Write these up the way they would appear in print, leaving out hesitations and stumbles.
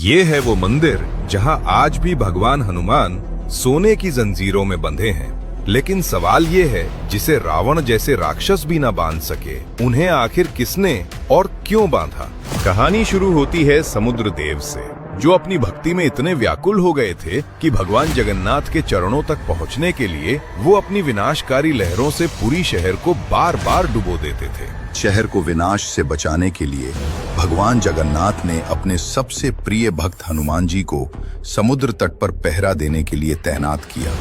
ये है वो मंदिर जहां आज भी भगवान हनुमान सोने की जंजीरों में बंधे हैं। लेकिन सवाल ये है, जिसे रावण जैसे राक्षस भी न बांध सके, उन्हें आखिर किसने और क्यों बांधा। कहानी शुरू होती है समुद्र देव से, जो अपनी भक्ति में इतने व्याकुल हो गए थे कि भगवान जगन्नाथ के चरणों तक पहुंचने के लिए वो अपनी विनाशकारी लहरों से पूरी शहर को बार बार डुबो देते थे। शहर को विनाश से बचाने के लिए भगवान जगन्नाथ ने अपने सबसे प्रिय भक्त हनुमान जी को समुद्र तट पर पहरा देने के लिए तैनात किया।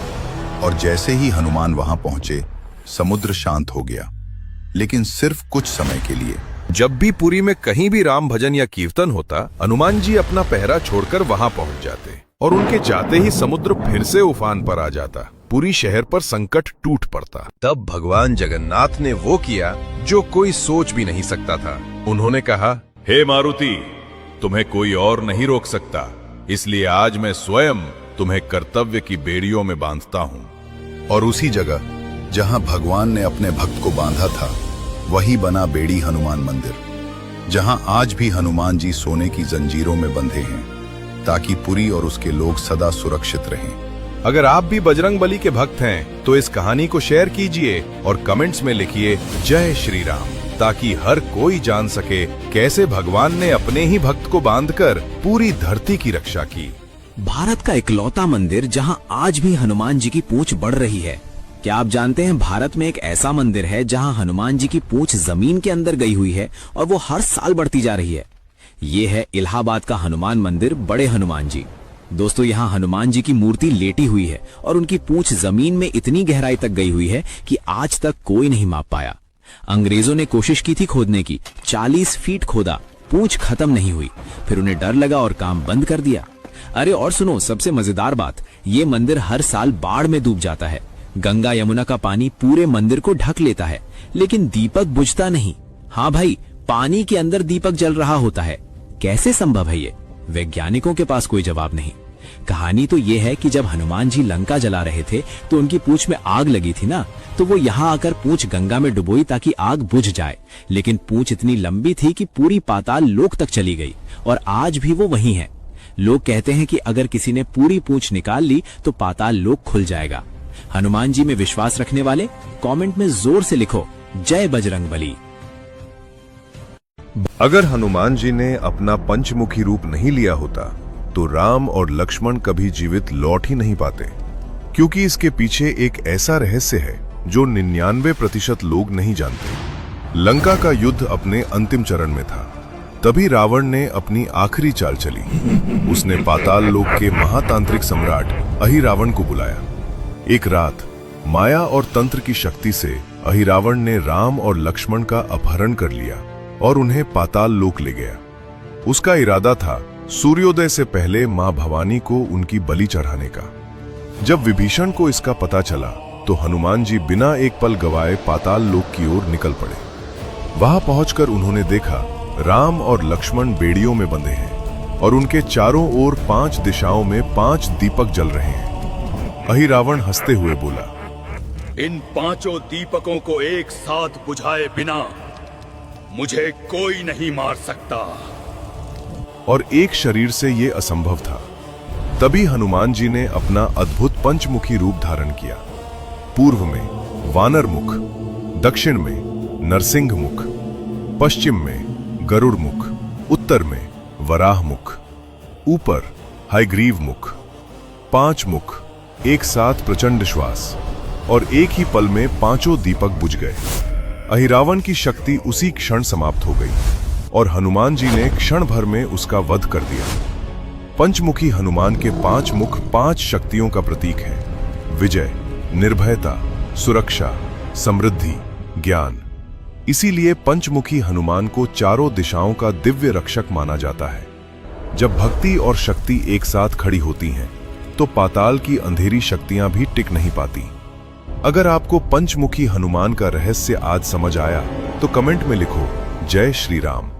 और जैसे ही हनुमान वहां पहुंचे, समुद्र शांत हो गया, लेकिन सिर्फ कुछ समय के लिए। जब भी पुरी में कहीं भी राम भजन या कीर्तन होता, हनुमान जी अपना पहरा छोड़कर वहां पहुंच जाते और उनके जाते ही समुद्र फिर से उफान पर आ जाता। पूरी शहर पर संकट टूट पड़ता। तब भगवान जगन्नाथ ने वो किया जो कोई सोच भी नहीं सकता था। उन्होंने कहा, हे मारुति, तुम्हें कोई और नहीं रोक सकता, इसलिए आज मैं स्वयं तुम्हें कर्तव्य की बेड़ियों में बांधता हूँ। और उसी जगह जहां भगवान ने अपने भक्त को बांधा था, वही बना बेड़ी हनुमान मंदिर, जहां आज भी हनुमान जी सोने की जंजीरों में बंधे हैं, ताकि पुरी और उसके लोग सदा सुरक्षित रहें। अगर आप भी बजरंग बली के भक्त हैं, तो इस कहानी को शेयर कीजिए और कमेंट्स में लिखिए जय श्री राम, ताकि हर कोई जान सके कैसे भगवान ने अपने ही भक्त को बांधकर पूरी धरती की रक्षा की। भारत का इकलौता मंदिर जहां आज भी हनुमान जी की पूंछ बढ़ रही है। क्या आप जानते हैं, भारत में एक ऐसा मंदिर है जहां हनुमान जी की पूंछ जमीन के अंदर गई हुई है और वो हर साल बढ़ती जा रही है। ये है इलाहाबाद का हनुमान मंदिर, बड़े हनुमान जी। दोस्तों, यहाँ हनुमान जी की मूर्ति लेटी हुई है और उनकी पूंछ जमीन में इतनी गहराई तक गई हुई है कि आज तक कोई नहीं माप पाया। अंग्रेजों ने कोशिश की थी खोदने की, 40 फीट खोदा, पूंछ खत्म नहीं हुई। फिर उन्हें डर लगा और काम बंद कर दिया। अरे और सुनो, सबसे मजेदार बात, ये मंदिर हर साल बाढ़ में डूब जाता है। गंगा यमुना का पानी पूरे मंदिर को ढक लेता है, लेकिन दीपक बुझता नहीं। हाँ भाई, पानी के अंदर दीपक जल रहा होता है। कैसे संभव है ये? वैज्ञानिकों के पास कोई जवाब नहीं। कहानी तो ये है कि जब हनुमान जी लंका जला रहे थे, तो उनकी पूंछ में आग लगी थी ना, तो वो यहाँ आकर पूंछ गंगा में डुबोई ताकि आग बुझ जाए। लेकिन पूंछ इतनी लंबी थी कि पूरी पाताल लोक तक चली गई और आज भी वो वहीं है। लोग कहते हैं कि अगर किसी ने पूरी पूंछ निकाल ली तो पाताल लोक खुल जाएगा। हनुमान जी में विश्वास रखने वाले कमेंट में जोर से लिखो जय बजरंग बली। अगर हनुमान जी ने अपना पंचमुखी रूप नहीं लिया होता, तो राम और लक्ष्मण कभी जीवित लौट ही नहीं पाते, क्योंकि इसके पीछे एक ऐसा रहस्य है जो 99% लोग नहीं जानते। लंका का युद्ध अपने अंतिम चरण में था। तभी रावण ने अपनी आखिरी चाल चली। उसने पाताल लोक के महातांत्रिक सम्राट अहिरावण को बुलाया। एक रात माया और तंत्र की शक्ति से अहिरावण ने राम और लक्ष्मण का अपहरण कर लिया और उन्हें पाताल लोक ले गया। उसका इरादा था सूर्योदय से पहले मां भवानी को उनकी बलि चढ़ाने का। जब विभीषण को इसका पता चला, तो हनुमान जी बिना एक पल गवाए पाताल लोक की ओर निकल पड़े। वहां पहुंचकर उन्होंने देखा राम और लक्ष्मण बेड़ियों में बंधे हैं और उनके चारों ओर 5 दिशाओं में 5 दीपक जल रहे हैं। अहिरावण हंसते हुए बोला, इन 5 दीपकों को एक साथ बुझाए बिना मुझे कोई नहीं मार सकता। और एक शरीर से ये असंभव था। तभी हनुमान जी ने अपना अद्भुत पंचमुखी रूप धारण किया। पूर्व में वानर मुख, दक्षिण में नरसिंह मुख, पश्चिम में गरुड़ मुख, उत्तर में वराह मुख, ऊपर हयग्रीव मुख। 5 मुख, एक साथ प्रचंड श्वास, और एक ही पल में 5 दीपक बुझ गए। अहिरावण की शक्ति उसी क्षण समाप्त हो गई और हनुमान जी ने क्षण भर में उसका वध कर दिया। पंचमुखी हनुमान के 5 मुख 5 शक्तियों का प्रतीक है: विजय, निर्भयता, सुरक्षा, समृद्धि, ज्ञान। इसीलिए पंचमुखी हनुमान को चारों दिशाओं का दिव्य रक्षक माना जाता है। जब भक्ति और शक्ति एक साथ खड़ी होती हैं, तो पाताल की अंधेरी शक्तियां भी टिक नहीं पाती। अगर आपको पंचमुखी हनुमान का रहस्य आज समझ आया, तो कमेंट में लिखो जय श्री राम।